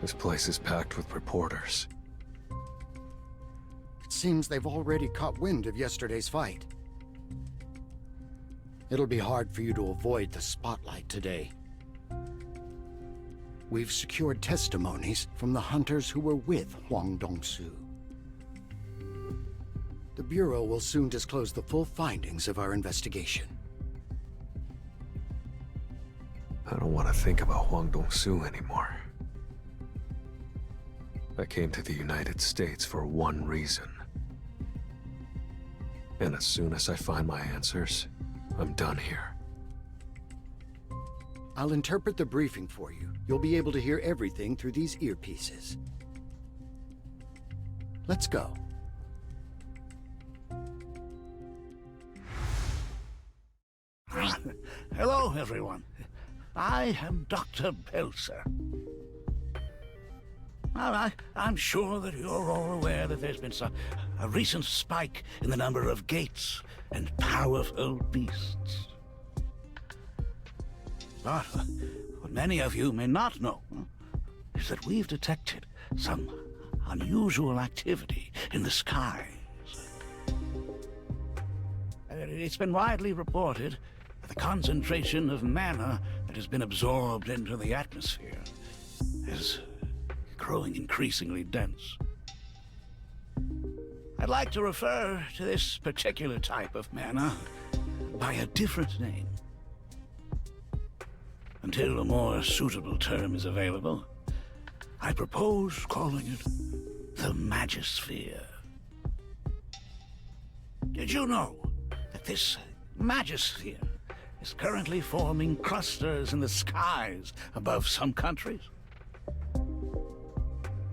This place is packed with reporters. It seems they've already caught wind of yesterday's fight. It'll be hard for you to avoid the spotlight today. We've secured testimonies from the hunters who were with Huang Dongsu. The Bureau will soon disclose the full findings of our investigation. I don't want to think about Huang Dongsu anymore. I came to the United States for one reason. And as soon as I find my answers, I'm done here. I'll interpret the briefing for you. You'll be able to hear everything through these earpieces. Let's go. Hello, everyone. I am Dr. Belser. I'm sure that you're all aware that there's been a recent spike in the number of gates and powerful beasts. But what many of you may not know is that we've detected some unusual activity in the skies. It's been widely reported that the concentration of mana that has been absorbed into the atmosphere is growing increasingly dense. I'd like to refer to this particular type of mana by a different name. Until a more suitable term is available, I propose calling it the Magisphere. Did you know that this Magisphere is currently forming clusters in the skies above some countries?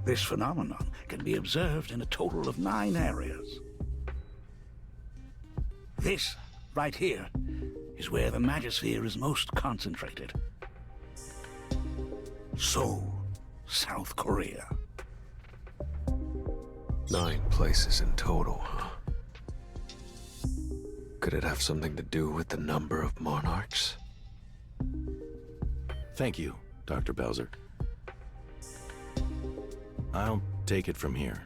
This phenomenon can be observed in a total of 9 areas. This, right here, is where the Magisphere is most concentrated. Seoul, South Korea. 9 places in total, huh? Could it have something to do with the number of monarchs? Thank you, Dr. Belser. I'll take it from here.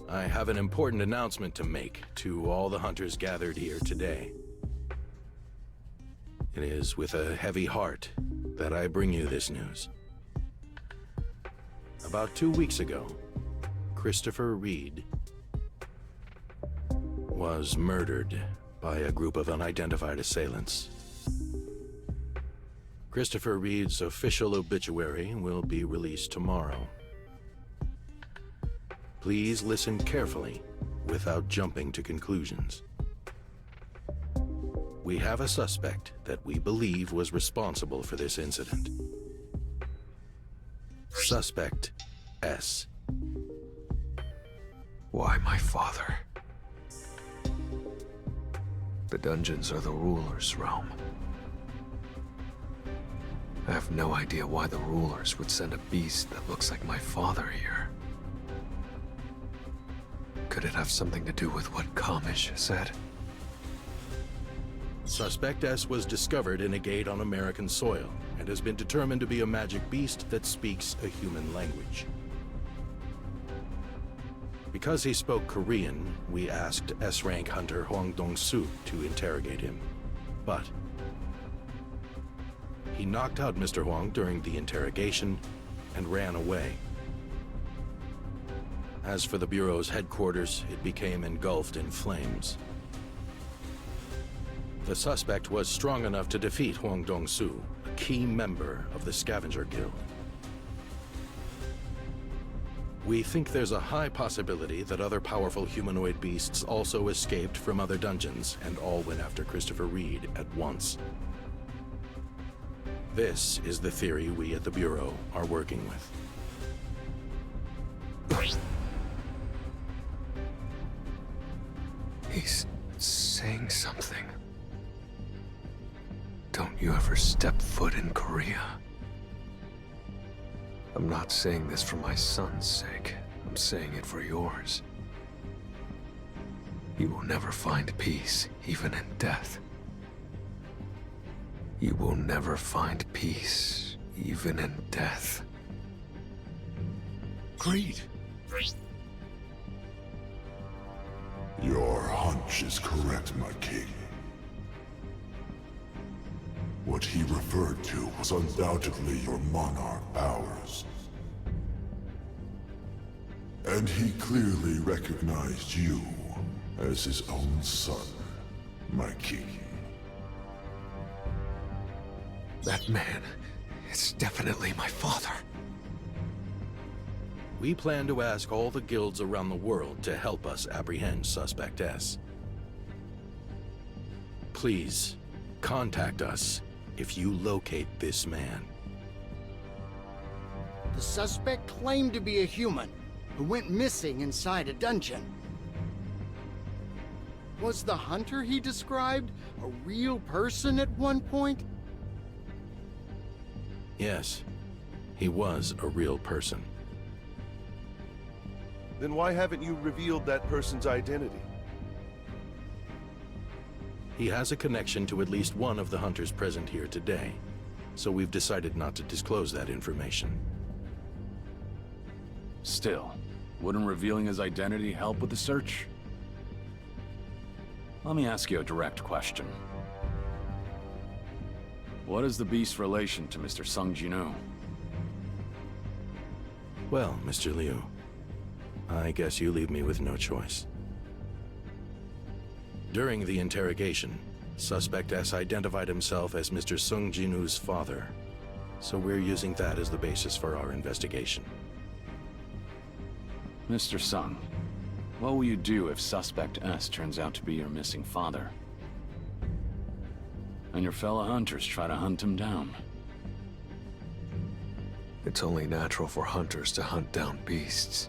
I have an important announcement to make to all the hunters gathered here today. It is with a heavy heart that I bring you this news. About 2 weeks ago, Christopher Reed was murdered by a group of unidentified assailants. Christopher Reed's official obituary will be released tomorrow. Please listen carefully without jumping to conclusions. We have a suspect that we believe was responsible for this incident. Suspect S. Why my father? The dungeons are the ruler's realm. I have no idea why the rulers would send a beast that looks like my father here. Could it have something to do with what Kamish said? Suspect S was discovered in a gate on American soil and has been determined to be a magic beast that speaks a human language. Because he spoke Korean, we asked S-rank hunter Huang Dongsu to interrogate him. But he knocked out Mr. Huang during the interrogation and ran away. As for the Bureau's headquarters, it became engulfed in flames. The suspect was strong enough to defeat Huang Dongsu, a key member of the Scavenger Guild. We think there's a high possibility that other powerful humanoid beasts also escaped from other dungeons and all went after Christopher Reed at once. This is the theory we at the Bureau are working with. He's saying something. Don't you ever step foot in Korea. I'm not saying this for my son's sake. I'm saying it for yours. You will never find peace, even in death. You will never find peace, even in death. Greed. Your hunch is correct, my king. What he referred to was undoubtedly your monarch powers. And he clearly recognized you as his own son, my king. That man is definitely my father. We plan to ask all the guilds around the world to help us apprehend Suspect S. Please, contact us if you locate this man. The suspect claimed to be a human who went missing inside a dungeon. Was the hunter he described a real person at one point? Yes, he was a real person. Then why haven't you revealed that person's identity? He has a connection to at least one of the hunters present here today, so we've decided not to disclose that information. Still, wouldn't revealing his identity help with the search? Let me ask you a direct question. What is the beast's relation to Mr. Sung Jinu? Well, Mr. Liu, I guess you leave me with no choice. During the interrogation, Suspect S identified himself as Mr. Sung Jinu's father, so we're using that as the basis for our investigation. Mr. Sung, what will you do if Suspect S turns out to be your missing father? And your fellow hunters try to hunt him down? It's only natural for hunters to hunt down beasts.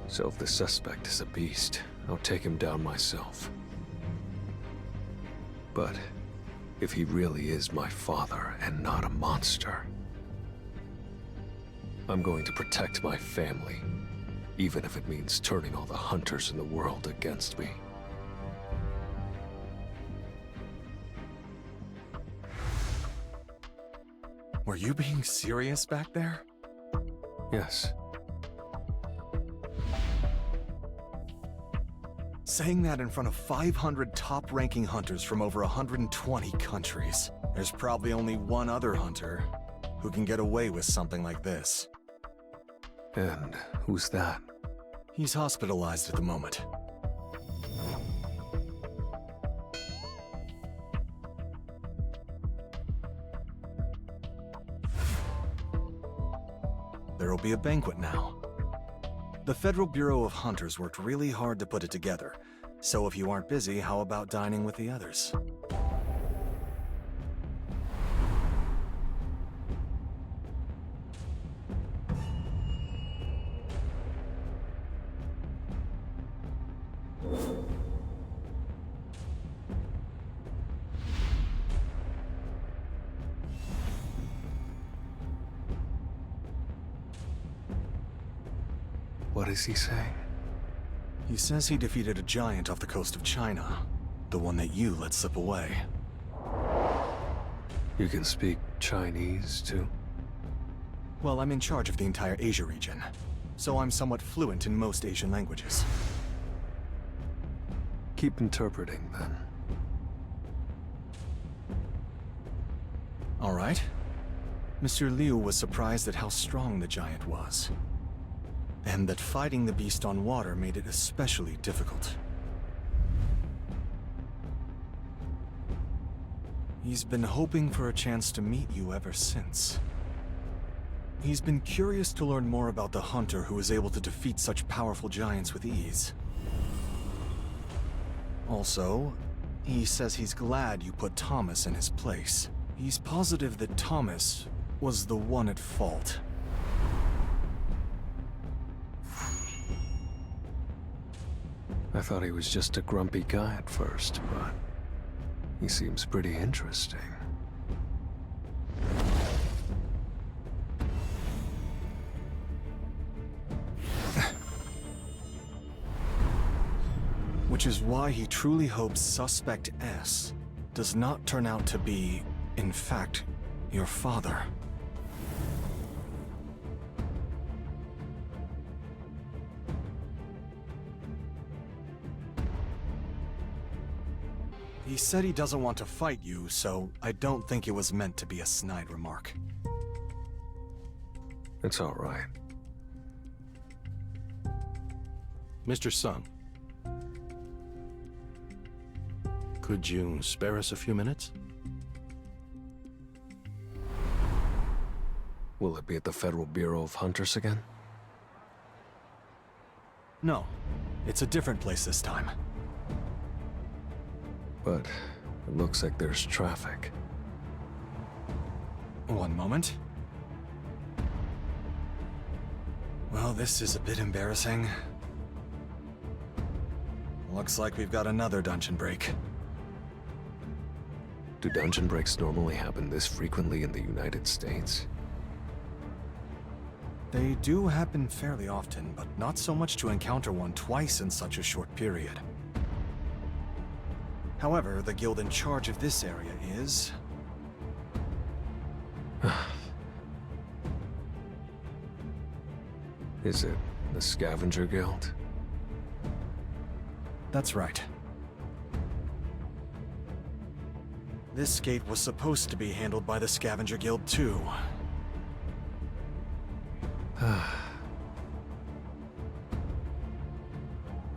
So if the suspect is a beast, I'll take him down myself. But if he really is my father and not a monster, I'm going to protect my family, even if it means turning all the hunters in the world against me. Were you being serious back there? Yes. Saying that in front of 500 top-ranking hunters from over 120 countries. There's probably only one other hunter who can get away with something like this. And who's that? He's hospitalized at the moment. There'll be a banquet now. The Federal Bureau of Hunters worked really hard to put it together, so if you aren't busy, how about dining with the others? What is he saying? He says he defeated a giant off the coast of China, the one that you let slip away. You can speak Chinese, too? Well, I'm in charge of the entire Asia region, so I'm somewhat fluent in most Asian languages. Keep interpreting, then. All right. Mr. Liu was surprised at how strong the giant was, and that fighting the beast on water made it especially difficult. He's been hoping for a chance to meet you ever since. He's been curious to learn more about the hunter who was able to defeat such powerful giants with ease. Also, he says he's glad you put Thomas in his place. He's positive that Thomas was the one at fault. I thought he was just a grumpy guy at first, but he seems pretty interesting. Which is why he truly hopes Suspect S does not turn out to be, in fact, Your father. He said he doesn't want to fight you, so I don't think it was meant to be a snide remark. It's all right. Mr. Sung, could you spare us a few minutes? Will it be at the Federal Bureau of Hunters again? No, it's a different place this time. But it looks like there's traffic. One moment. Well, this is a bit embarrassing. Looks like we've got another dungeon break. Do dungeon breaks normally happen this frequently in the United States? They do happen fairly often, but not so much to encounter one twice in such a short period. However, the guild in charge of this area is... Is it the Scavenger Guild? That's right. This gate was supposed to be handled by the Scavenger Guild too.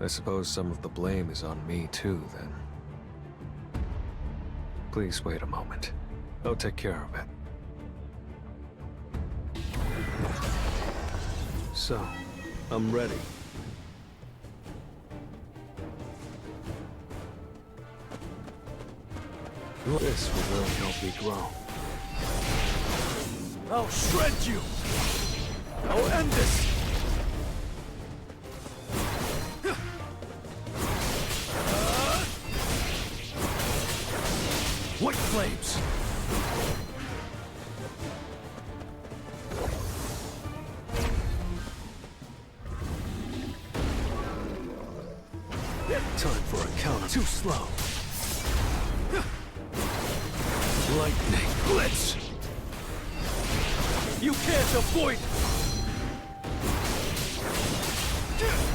I suppose some of the blame is on me too, then. Please wait a moment. I'll take care of it. So, I'm ready. This will really help me grow. I'll shred you! I'll end this! White flames! Time for a counter. Too slow. Lightning blitz! You can't avoid it!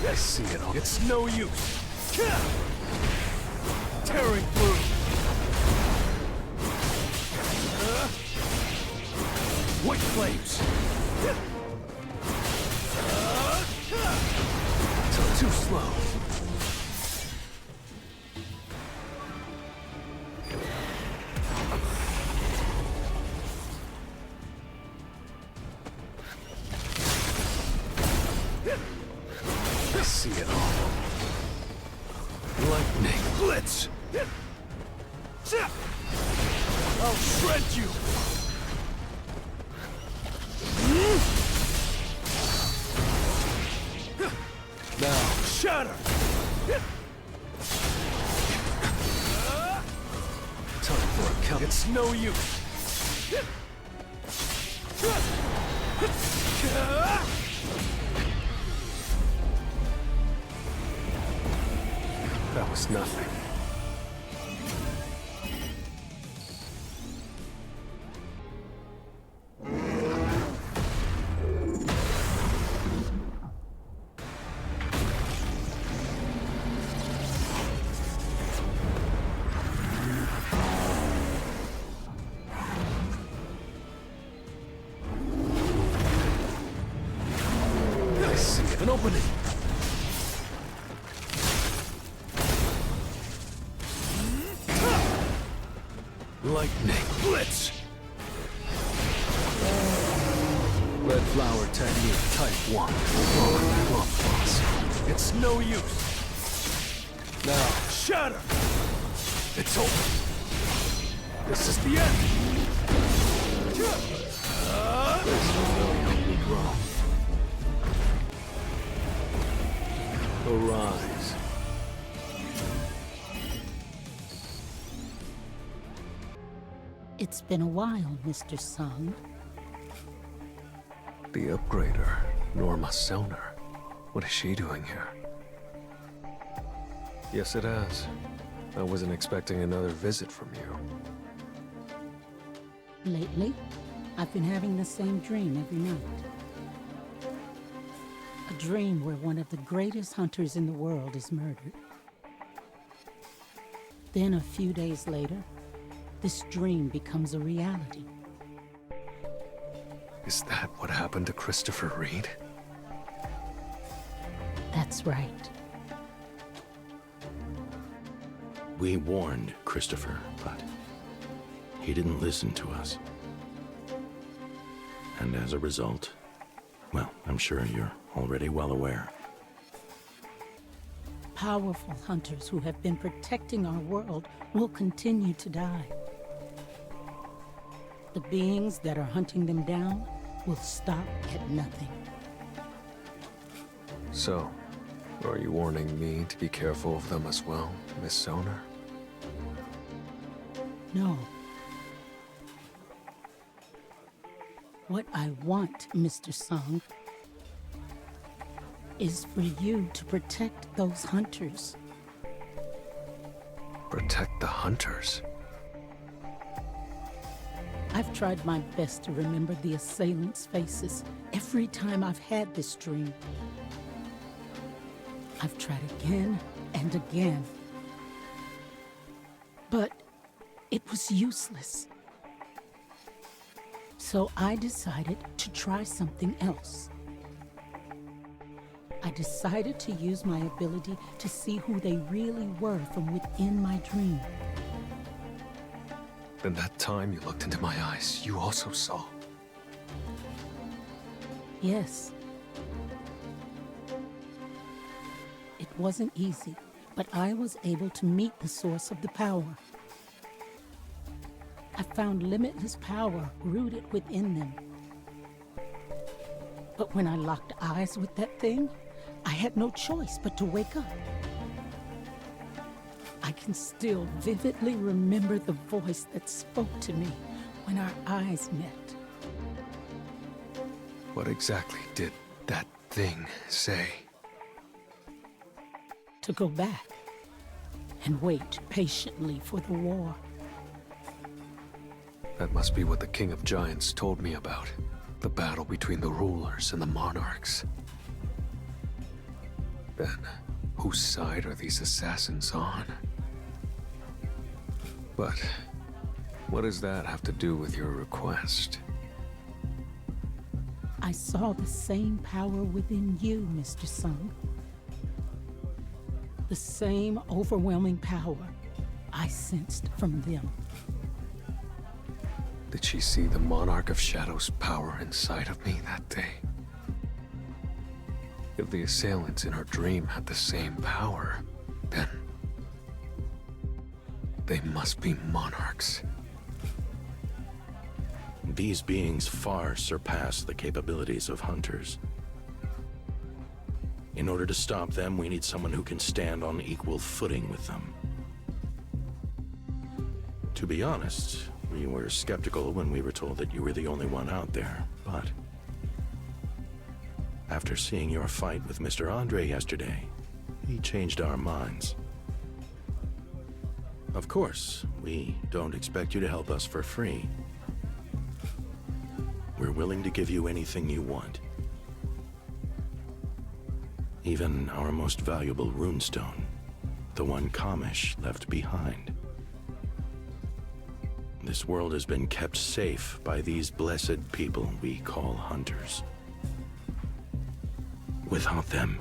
I see it all. It's no use. Tearing through. White flames. Too slow. I see it all. Lightning blitz. I'll shred you. Now, shatter! Time for a count. It's no use. That was nothing. An opening. Lightning blitz. Red flower technique type 1. It's no use. Now shatter. It's over. This is the end. This will really help me grow. Arise. It's been a while, Mr. Sung. The upgrader, Norma Selner. What is she doing here? Yes, it has. I wasn't expecting another visit from you. Lately, I've been having the same dream every night. A dream where one of the greatest hunters in the world is murdered. Then a few days later, this dream becomes a reality. Is that what happened to Christopher Reed? That's right. We warned Christopher, but he didn't listen to us. And as a result, well, I'm sure you're already well aware. Powerful hunters who have been protecting our world will continue to die. The beings that are hunting them down will stop at nothing. So, are you warning me to be careful of them as well, Miss Sonar? No. What I want, Mr. Song, is for you to protect those hunters. Protect the hunters? I've tried my best to remember the assailants' faces every time I've had this dream. I've tried again and again. But it was useless. So I decided to try something else. I decided to use my ability to see who they really were from within my dream. Then that time you looked into my eyes, you also saw. Yes. It wasn't easy, but I was able to meet the source of the power. I found limitless power rooted within them. But when I locked eyes with that thing, I had no choice but to wake up. I can still vividly remember the voice that spoke to me when our eyes met. What exactly did that thing say? To go back and wait patiently for the war. That must be what the King of Giants told me about. The battle between the rulers and the monarchs. Then, whose side are these assassins on? But what does that have to do with your request? I saw the same power within you, Mr. Sung. The same overwhelming power I sensed from them. Did she see the Monarch of Shadow's power inside of me that day? If the assailants in her dream had the same power, then they must be monarchs. These beings far surpass the capabilities of hunters. In order to stop them, we need someone who can stand on equal footing with them. To be honest, we were skeptical when we were told that you were the only one out there, but after seeing your fight with Mr. Andre yesterday, we changed our minds. Of course, we don't expect you to help us for free. We're willing to give you anything you want. Even our most valuable runestone, the one Kamish left behind. This world has been kept safe by these blessed people we call hunters. Without them,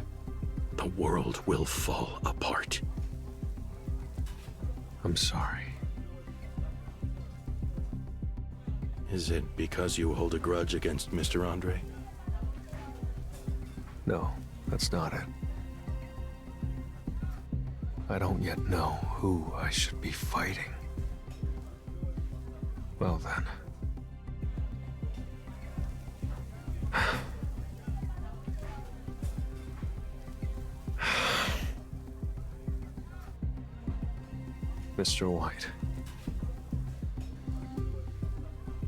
the world will fall apart. I'm sorry. Is it because you hold a grudge against Mr. Andre? No, that's not it. I don't yet know who I should be fighting. Well then. Mr. White,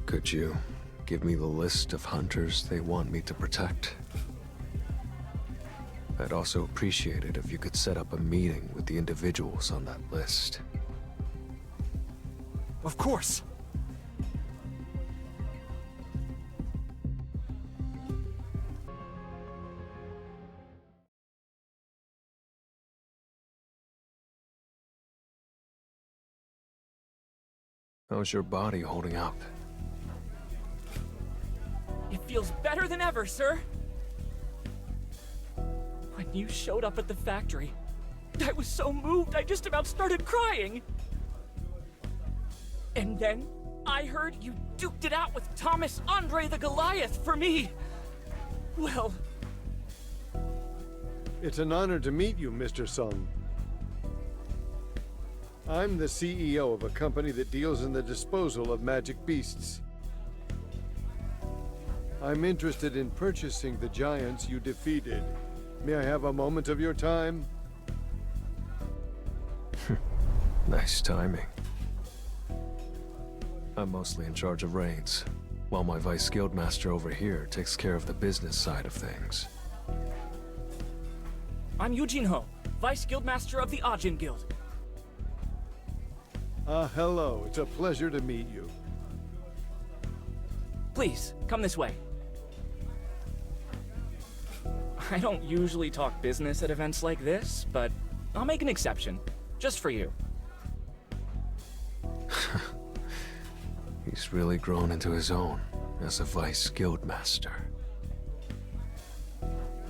could you give me the list of hunters they want me to protect? I'd also appreciate it if you could set up a meeting with the individuals on that list. Of course. How's your body holding up? It feels better than ever, sir. When you showed up at the factory, I was so moved I just about started crying. And then I heard you duked it out with Thomas Andre the Goliath for me. Well... It's an honor to meet you, Mr. Sung. I'm the CEO of a company that deals in the disposal of magic beasts. I'm interested in purchasing the giants you defeated. May I have a moment of your time? Nice timing. I'm mostly in charge of raids, while my Vice Guildmaster over here takes care of the business side of things. I'm Eugene Ho, Vice Guildmaster of the Ajin Guild. Hello. It's a pleasure to meet you. Please, come this way. I don't usually talk business at events like this, but I'll make an exception, just for you. He's really grown into his own as a Vice Guildmaster.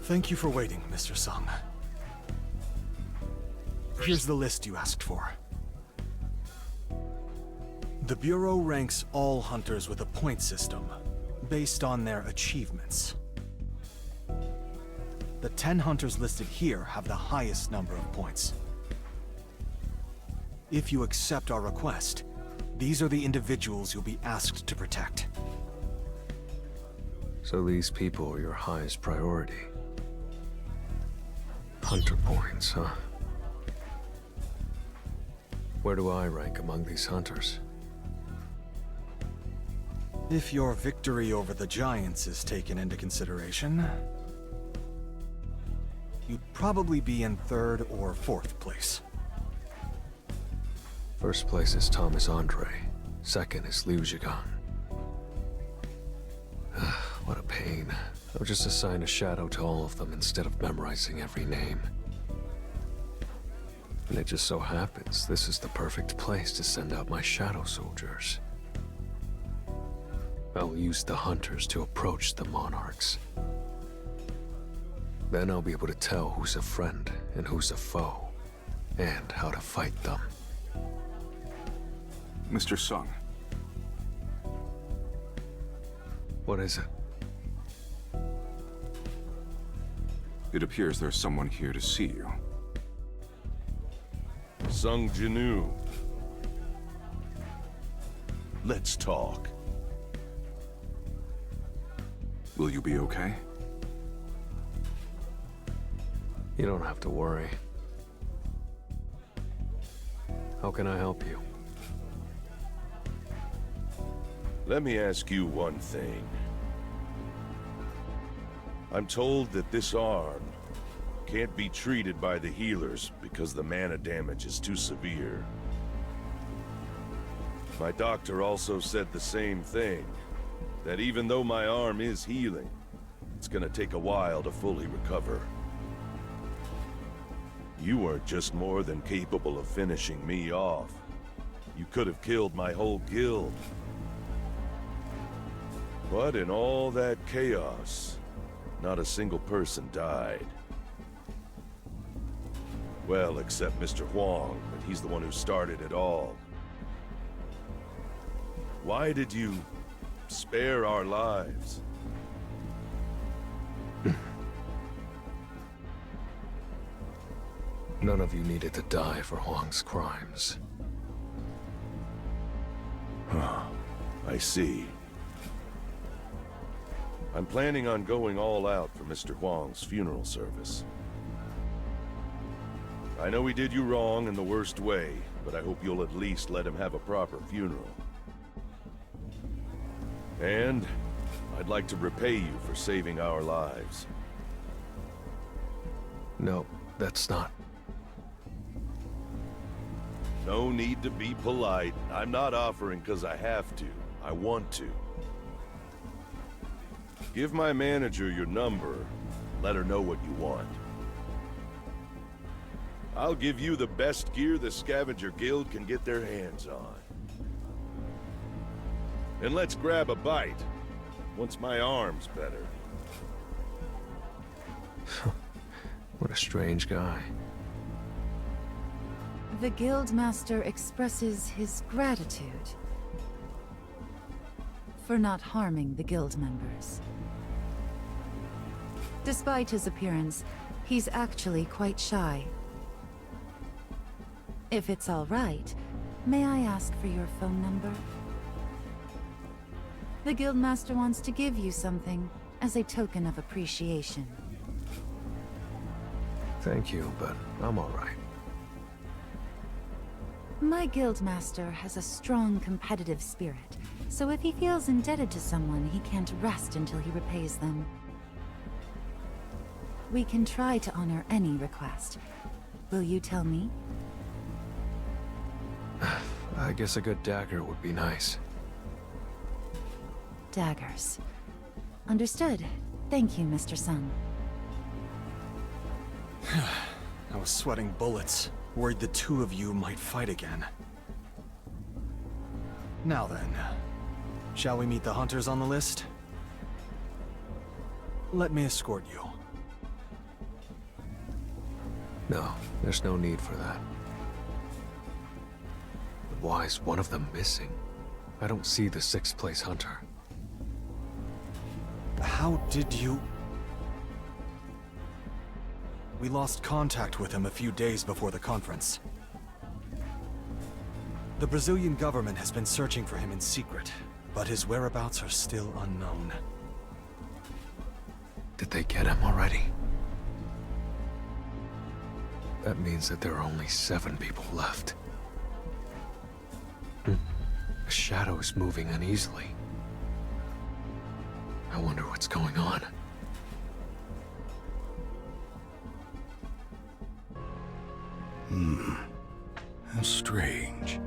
Thank you for waiting, Mr. Sung. Here's the list you asked for. The Bureau ranks all hunters with a point system, based on their achievements. The 10 hunters listed here have the highest number of points. If you accept our request, these are the individuals you'll be asked to protect. So these people are your highest priority. Hunter points, huh? Where do I rank among these hunters? If your victory over the giants is taken into consideration, you'd probably be in 3rd or 4th place. First place is Thomas Andre. Second is Liu Zhigang. What a pain. I'll just assign a shadow to all of them instead of memorizing every name. And it just so happens this is the perfect place to send out my shadow soldiers. I'll use the hunters to approach the monarchs. Then I'll be able to tell who's a friend and who's a foe, and how to fight them. Mr. Sung. What is it? It appears there's someone here to see you. Sung Jinu. Let's talk. Will you be okay? You don't have to worry. How can I help you? Let me ask you one thing. I'm told that this arm can't be treated by the healers because the mana damage is too severe. My doctor also said the same thing, that even though my arm is healing, it's gonna take a while to fully recover. You weren't just more than capable of finishing me off. You could have killed my whole guild. But in all that chaos, not a single person died. Well, except Mr. Huang, but he's the one who started it all. Why did you spare our lives? None of you needed to die for Huang's crimes. I see. I'm planning on going all out for Mr. Huang's funeral service. I know he did you wrong in the worst way, but I hope you'll at least let him have a proper funeral. And I'd like to repay you for saving our lives. No, that's not. No need to be polite. I'm not offering because I have to. I want to. Give my manager your number. Let her know what you want. I'll give you the best gear the Scavenger Guild can get their hands on. And let's grab a bite. Once my arm's better. What a strange guy. The Guildmaster expresses his gratitude for not harming the guild members. Despite his appearance, he's actually quite shy. If it's all right, may I ask for your phone number? The Guildmaster wants to give you something as a token of appreciation. Thank you, but I'm all right. My Guildmaster has a strong competitive spirit, so if he feels indebted to someone, he can't rest until he repays them. We can try to honor any request. Will you tell me? I guess a good dagger would be nice. Daggers. Understood. Thank you, Mr. Sun. I was sweating bullets, worried the two of you might fight again. Now then, shall we meet the hunters on the list? Let me escort you. No, there's no need for that. But why is one of them missing? I don't see the 6th place hunter. How did you... We lost contact with him a few days before the conference. The Brazilian government has been searching for him in secret, but his whereabouts are still unknown. Did they get him already? That means that there are only 7 people left. The shadow is moving uneasily. I wonder what's going on. How strange.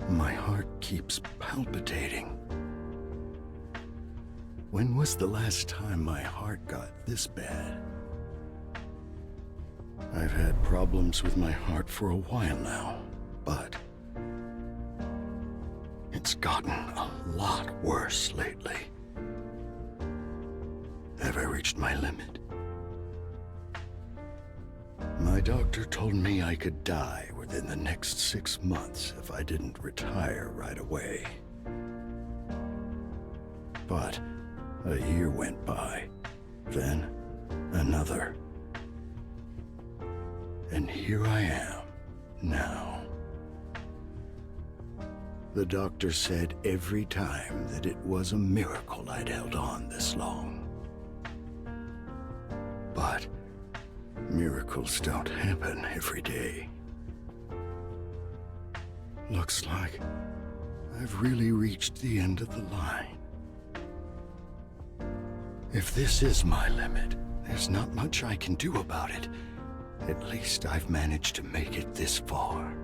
My heart keeps palpitating. When was the last time my heart got this bad? I've had problems with my heart for a while now, but it's gotten a lot worse lately. Have I reached my limit? My doctor told me I could die within the next 6 months if I didn't retire right away. But a year went by, then another. And here I am, now. The doctor said every time that it was a miracle I'd held on this long. But miracles don't happen every day. Looks like I've really reached the end of the line. If this is my limit, there's not much I can do about it. At least I've managed to make it this far.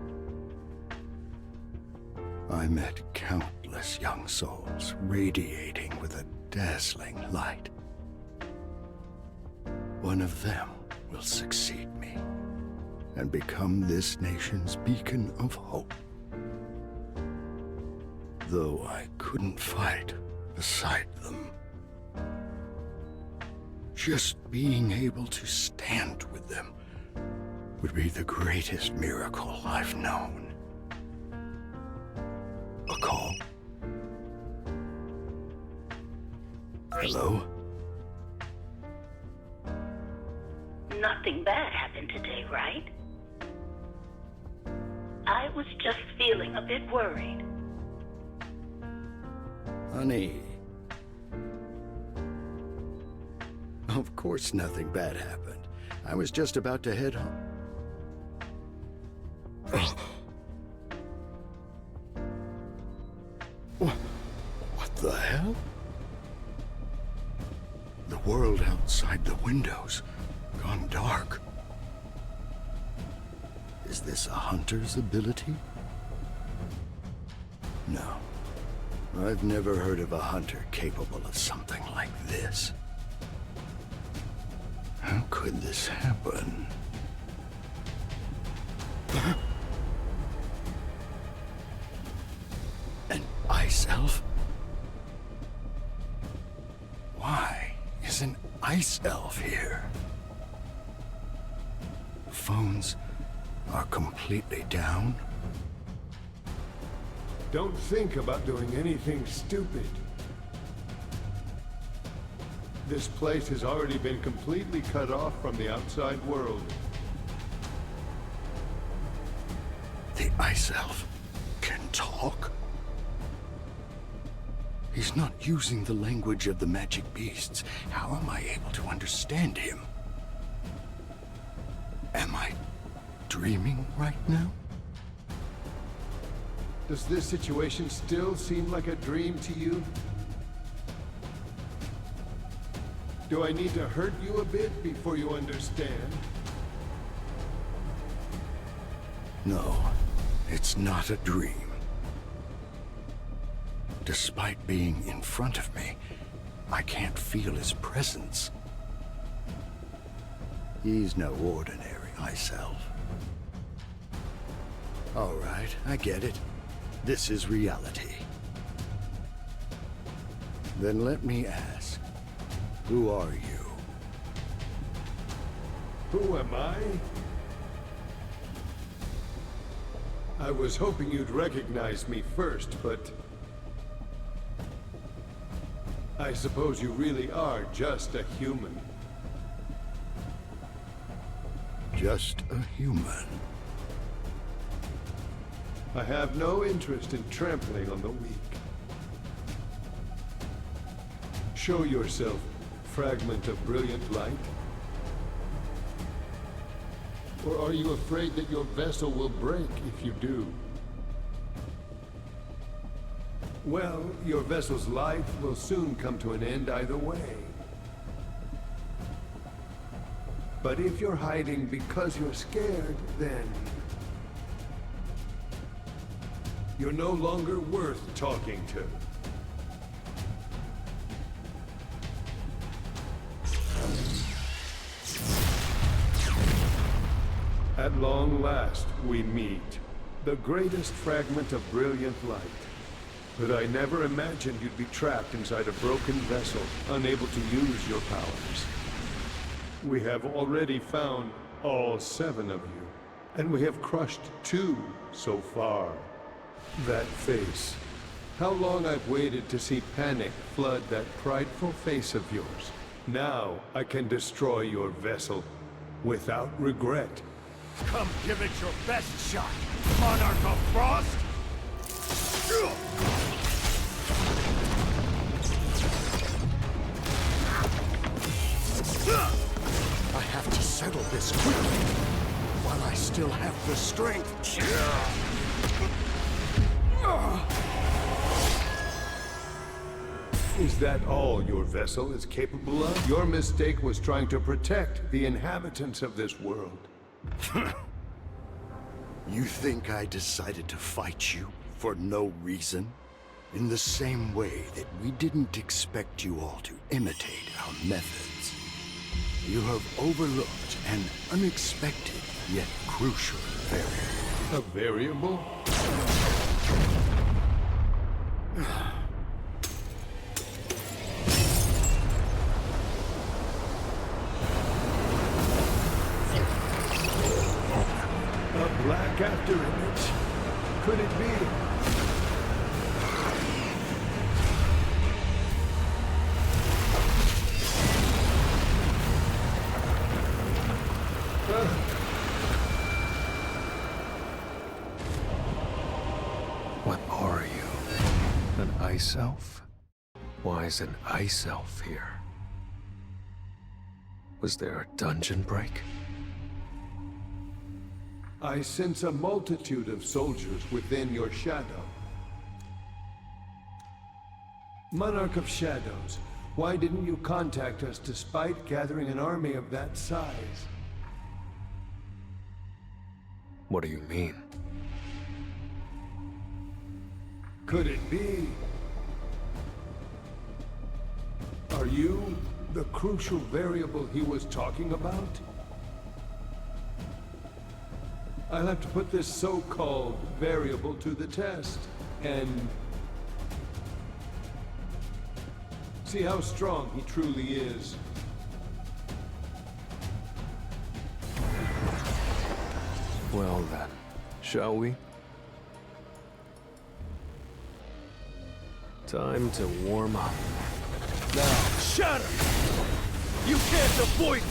I met countless young souls radiating with a dazzling light. One of them will succeed me and become this nation's beacon of hope. Though I couldn't fight beside them, just being able to stand with them would be the greatest miracle I've known. A call? Hello? Nothing bad happened today, right? I was just feeling a bit worried. Honey. Of course nothing bad happened. I was just about to head home. What the hell? The world outside the windows gone dark. Is this a hunter's ability? No. I've never heard of a hunter capable of something like this. How could this happen? And ice elf here. Phones are completely down. Don't think about doing anything stupid. This place has already been completely cut off from the outside world. The ice elf can talk? He's not using the language of the magic beasts. How am I able to understand him? Am I dreaming right now? Does this situation still seem like a dream to you? Do I need to hurt you a bit before you understand? No, it's not a dream. Despite being in front of me, I can't feel his presence. He's no ordinary ice elf. All right, I get it. This is reality. Then let me ask, who are you? Who am I? I was hoping you'd recognize me first, but I suppose you really are just a human. Just a human. I have no interest in trampling on the weak. Show yourself, fragment of brilliant light. Or are you afraid that your vessel will break if you do? Well, your vessel's life will soon come to an end either way. But if you're hiding because you're scared, then you're no longer worth talking to. At long last, we meet. The greatest fragment of brilliant light. But I never imagined you'd be trapped inside a broken vessel, unable to use your powers. We have already found all 7 of you, and we have crushed 2 so far. That face. How long I've waited to see panic flood that prideful face of yours. Now I can destroy your vessel without regret. Come give it your best shot, Monarch of Frost! I have to settle this quickly, while I still have the strength. Is that all your vessel is capable of? Your mistake was trying to protect the inhabitants of this world. You think I decided to fight you for no reason? In the same way that we didn't expect you all to imitate our methods. You have overlooked an unexpected yet crucial variable. A variable? A black afterimage? Could it be? What are you? An ice elf? Why is an ice elf here? Was there a dungeon break? I sense a multitude of soldiers within your shadow. Monarch of Shadows, why didn't you contact us despite gathering an army of that size? What do you mean? Could it be? Are you the crucial variable he was talking about? I'll have to put this so-called variable to the test, and see how strong he truly is. Well then, shall we? Time to warm up. Now, shatter! You can't avoid me!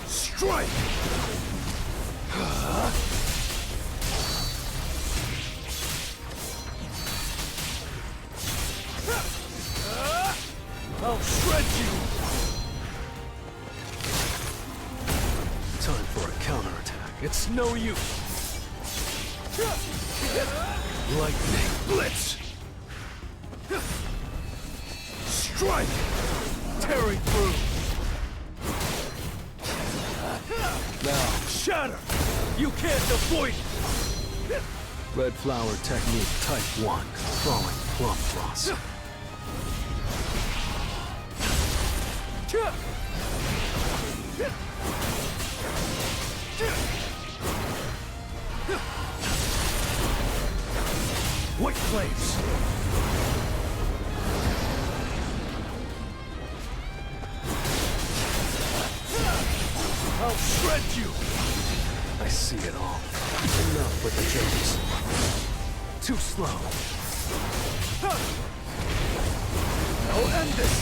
Strike! I'll shred you! Time for a counterattack. It's no use. Lightning blitz! Strike! Tearing through! Now, shatter! You can't avoid it! Red flower technique type 1. Falling plum blossom. White flames! I'll shred you! I see it all. Enough with the jokes. Too slow. I'll end this!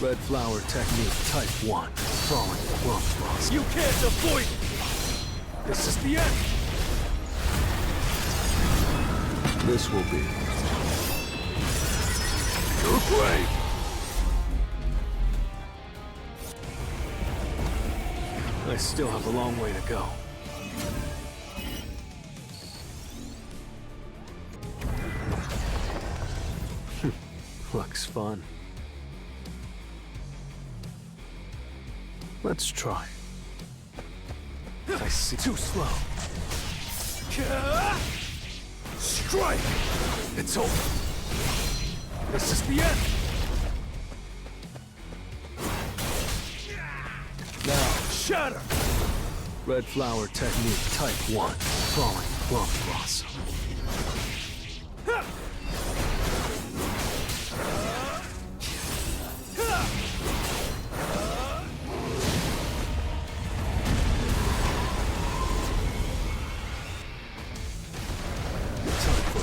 Red flower technique type 1. Falling plum blossom. You can't avoid it! This is the end! This will be your grave! I still have a long way to go. Looks fun. Let's try. I see. Too slow. Strike! It's over. This is the end. Now, shatter! Red flower technique type 1. Falling plum blossom.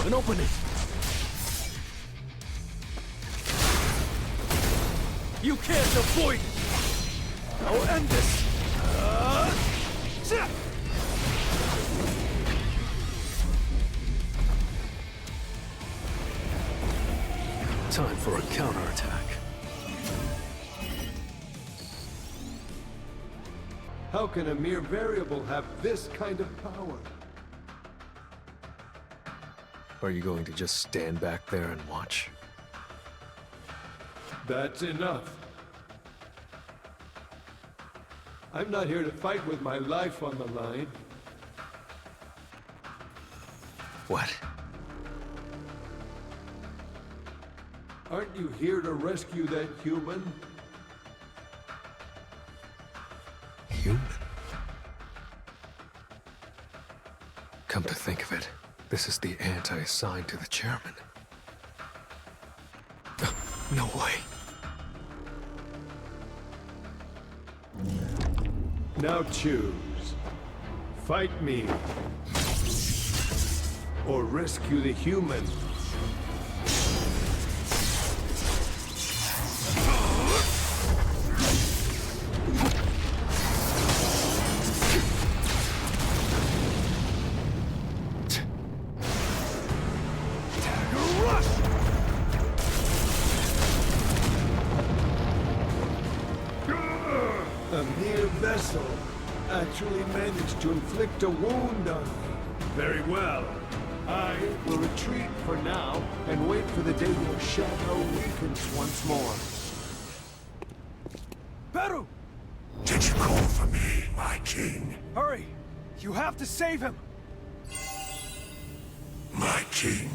An opening. You can't avoid it. I'll end this. Time for a counterattack. How can a mere variable have this kind of power? Are you going to just stand back there and watch? That's enough. I'm not here to fight with my life on the line. What? Aren't you here to rescue that human? Human? Come to think of it, this is the ant I assigned to the chairman. No way. Now choose. Fight me. Or rescue the human. A mere vessel actually managed to inflict a wound on me. Very well. I will retreat for now and wait for the day your shadow weakens once more. Espero! Did you call for me, my king? Hurry! You have to save him! My king,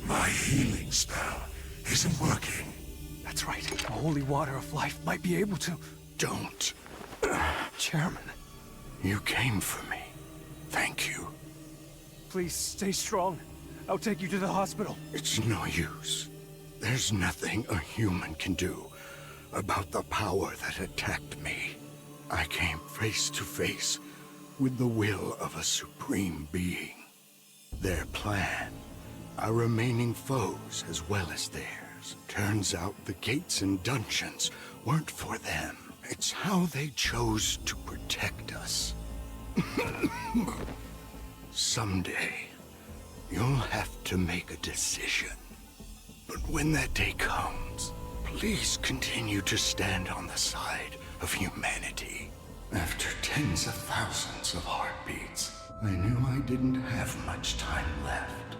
my healing spell isn't working. That's right. The holy water of life might be able to. don't. Chairman. You came for me. Thank you. Please stay strong. I'll take you to the hospital. It's no use. There's nothing a human can do about the power that attacked me. I came face to face with the will of a supreme being. Their plan, our remaining foes as well as theirs. Turns out the gates and dungeons weren't for them. It's how they chose to protect us. Someday, you'll have to make a decision. But when that day comes, please continue to stand on the side of humanity. After tens of thousands of heartbeats, I knew I didn't have much time left.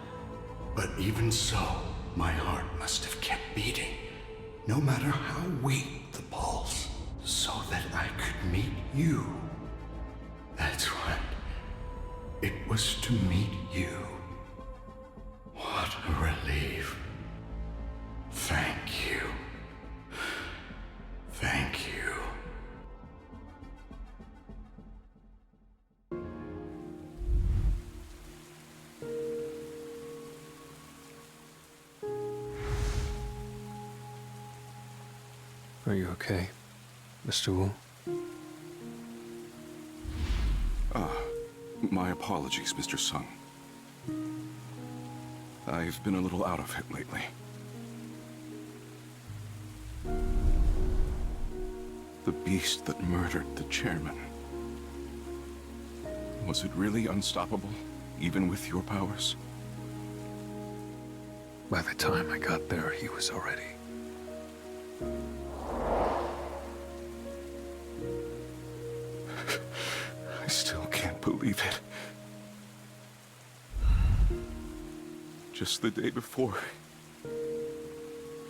But even so, my heart must have kept beating, no matter how weak the pulse, so that I could meet you. That's right. It was to meet you. What a relief. Thank you. Thank you. Are you okay, Mr. Wu? My apologies, Mr. Sung. I've been a little out of it lately. The beast that murdered the chairman. Was it really unstoppable, even with your powers? By the time I got there, he was already... I still can't believe it. Just the day before,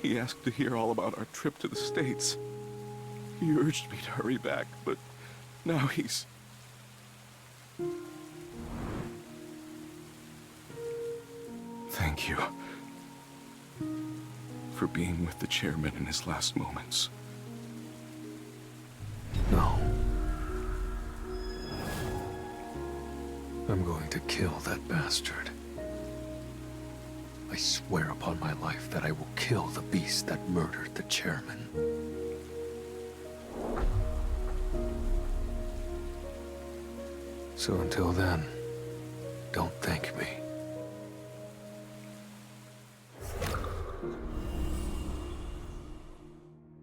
he asked to hear all about our trip to the States. He urged me to hurry back, but now he's... Thank you for being with the chairman in his last moments. No. I'm going to kill that bastard. I swear upon my life that I will kill the beast that murdered the chairman. So until then, don't thank me.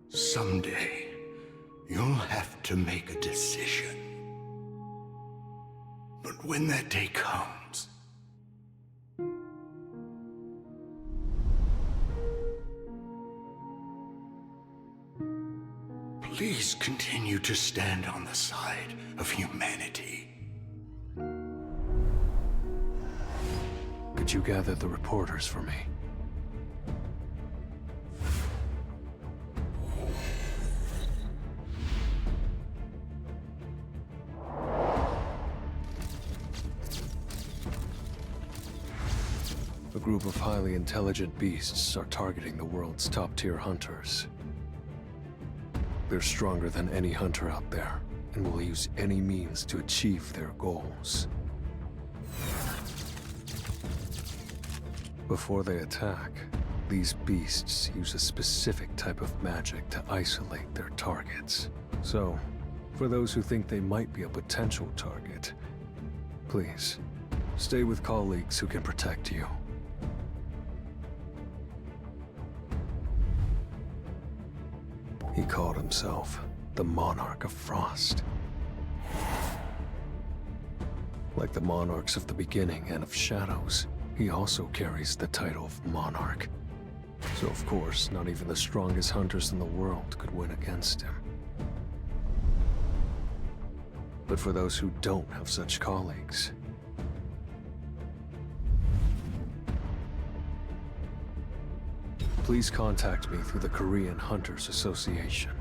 Someday, you'll have to make a decision. But when that day comes, please continue to stand on the side of humanity. Could you gather the reporters for me? A group of highly intelligent beasts are targeting the world's top-tier hunters. They're stronger than any hunter out there, and will use any means to achieve their goals. Before they attack, these beasts use a specific type of magic to isolate their targets. So, for those who think they might be a potential target, please, stay with colleagues who can protect you. He called himself the Monarch of Frost. Like the monarchs of the beginning and of Shadows, he also carries the title of Monarch. So of course, not even the strongest hunters in the world could win against him. But for those who don't have such colleagues, please contact me through the Korean Hunters Association.